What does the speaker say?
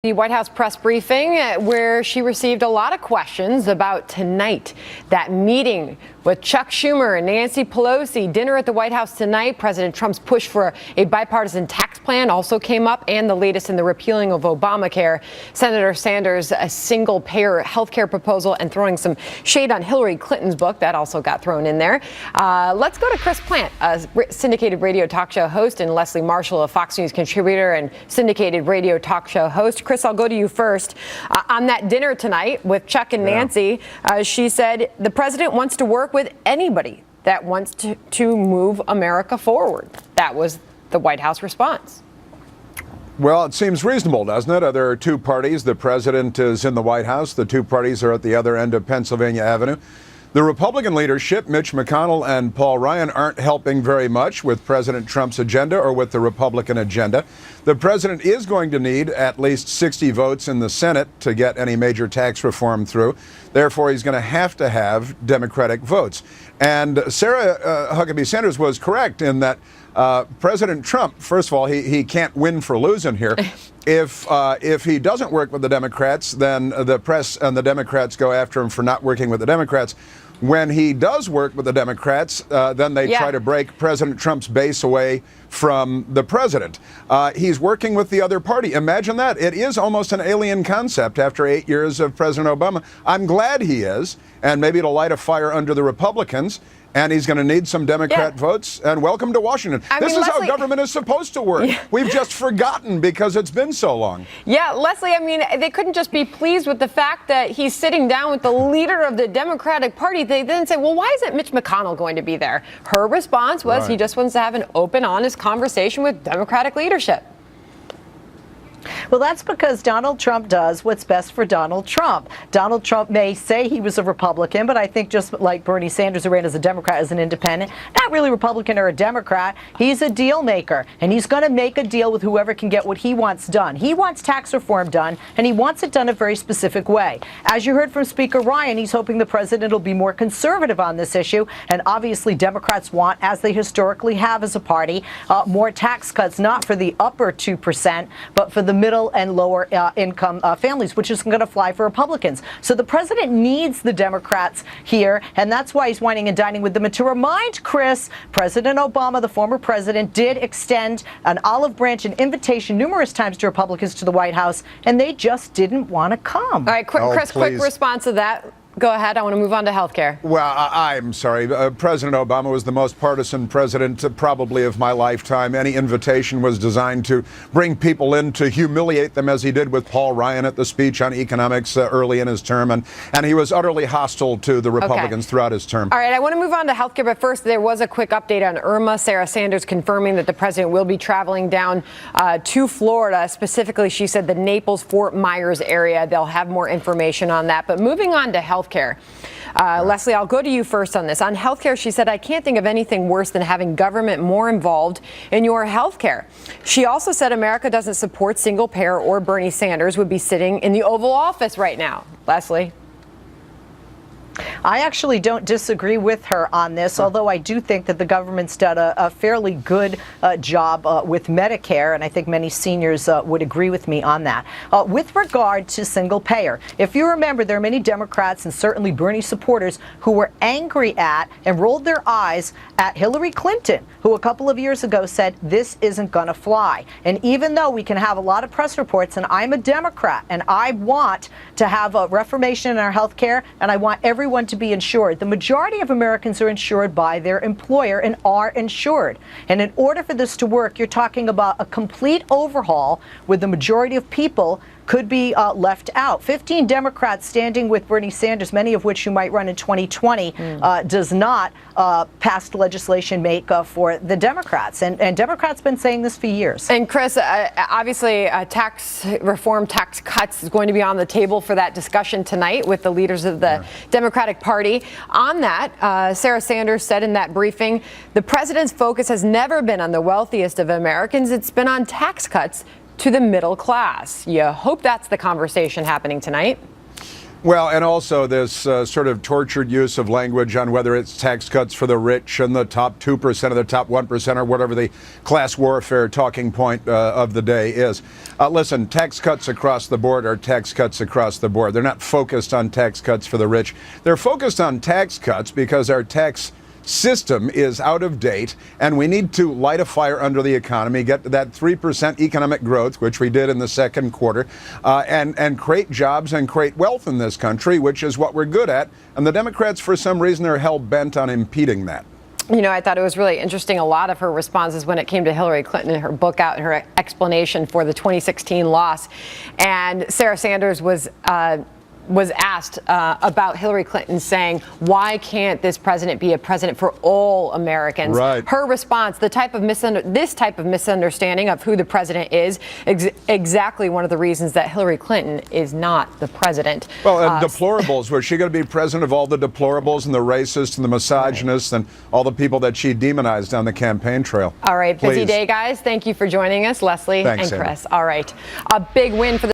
the White House press briefing where she received a lot of questions about tonight. That meeting with Chuck Schumer and Nancy Pelosi, dinner at the White House tonight. President Trump's push for a bipartisan tax plan also came up, and the latest in the repealing of Obamacare. Senator Sanders' a single-payer health care proposal and throwing some shade on Hillary Clinton's book. That also got thrown in there. Let's go to Chris Plant, a syndicated radio talk show host, and Leslie Marshall, a Fox News contributor and syndicated radio talk show host. Chris, I'll go to you first. On that dinner tonight with Chuck and Nancy, she said the president wants to work with anybody that wants to move America forward. That was the White House response. Well, it seems reasonable, doesn't it? There are two parties. The president is in the White House. The two parties are at the other end of Pennsylvania Avenue. The Republican leadership, Mitch McConnell and Paul Ryan, aren't helping very much with President Trump's agenda or with the Republican agenda. The president is going to need at least 60 votes in the Senate to get any major tax reform through. Therefore, he's going to have Democratic votes. And Sarah Huckabee Sanders was correct in that President Trump, first of all, he can't win for losing here. If he doesn't work with the Democrats, then the press and the Democrats go after him for not working with the Democrats. When he does work with the Democrats, then they try to break President Trump's base away from the president. He's working with the other party. Imagine that. It is almost an alien concept after 8 years of President Obama. I'm glad he is, and maybe it'll light a fire under the Republicans. And he's going to need some Democrat votes. And welcome to Washington. This is how government is supposed to work. We've just forgotten because it's been so long. Yeah, Leslie, I mean, they couldn't just be pleased with the fact that he's sitting down with the leader of the Democratic Party. They then say, well, why isn't Mitch McConnell going to be there? Her response was he just wants to have an open, honest conversation with Democratic leadership. Well, that's because Donald Trump does what's best for Donald Trump. Donald Trump may say he was a Republican, but I think just like Bernie Sanders, who ran as a Democrat, as an independent, not really Republican or a Democrat, he's a deal maker. And he's going to make a deal with whoever can get what he wants done. He wants tax reform done, and he wants it done a very specific way. As you heard from Speaker Ryan, he's hoping the president will be more conservative on this issue. And obviously, Democrats want, as they historically have as a party, more tax cuts, not for the upper 2%, but for the middle and lower income families, which is going to fly for Republicans. So the president needs the Democrats here, and that's why he's whining and dining with them. And to remind Chris, President Obama, the former president, did extend an olive branch, an invitation numerous times to Republicans to the White House, and they just didn't want to come. All right, Chris, quick response to that. Go ahead. I want to move on to health care. Well, I'm sorry. President Obama was the most partisan president probably of my lifetime. Any invitation was designed to bring people in to humiliate them, as he did with Paul Ryan at the speech on economics early in his term. And he was utterly hostile to the Republicans throughout his term. All right. I want to move on to health care. But first, there was a quick update on Irma. Sarah Sanders confirming that the president will be traveling down to Florida. Specifically, she said the Naples-Fort Myers area. They'll have more information on that. But moving on to health care. Leslie, I'll go to you first on this. On healthcare, she said, I can't think of anything worse than having government more involved in your healthcare. She also said America doesn't support single payer or Bernie Sanders would be sitting in the Oval Office right now. Leslie? I actually don't disagree with her on this, although I do think that the government's done a fairly good job with Medicare, and I think many seniors would agree with me on that. With regard to single payer, if you remember, there are many Democrats and certainly Bernie supporters who were angry at and rolled their eyes at Hillary Clinton, who a couple of years ago said this isn't going to fly. And even though we can have a lot of press reports, and I'm a Democrat, and I want to have a reformation in our health care, and I want everyone to be insured. The majority of Americans are insured by their employer and are insured. And in order for this to work, you're talking about a complete overhaul where the majority of people could be left out. 15 Democrats standing with Bernie Sanders, many of which who might run in 2020, does not pass legislation make for the Democrats. And Democrats been saying this for years. And Chris, obviously tax reform, tax cuts is going to be on the table for that discussion tonight with the leaders of the Democratic Party. On that, Sarah Sanders said in that briefing, the president's focus has never been on the wealthiest of Americans. It's been on tax cuts to the middle class. You hope that's the conversation happening tonight. Well, and also this sort of tortured use of language on whether it's tax cuts for the rich and the top 2% or the top 1% or whatever the class warfare talking point of the day is. Listen, tax cuts across the board are tax cuts across the board. They're not focused on tax cuts for the rich. They're focused on tax cuts because our tax system is out of date, and we need to light a fire under the economy, get that 3% economic growth, which we did in the second quarter, and create jobs and create wealth in this country, which is what we're good at. And the Democrats, for some reason, are hell-bent on impeding that. You know, I thought it was really interesting, a lot of her responses when it came to Hillary Clinton and her book out and her explanation for the 2016 loss. And Sarah Sanders was asked about Hillary Clinton, saying, why can't this president be a president for all Americans? Right. Her response, this type of misunderstanding of who the president is, exactly one of the reasons that Hillary Clinton is not the president. Well, deplorables, was she going to be president of all the deplorables and the racists and the misogynists and all the people that she demonized on the campaign trail? All right, busy Please. day, guys. Thank you for joining us, Leslie Thanks, and Chris. Sandra. All right, a big win for the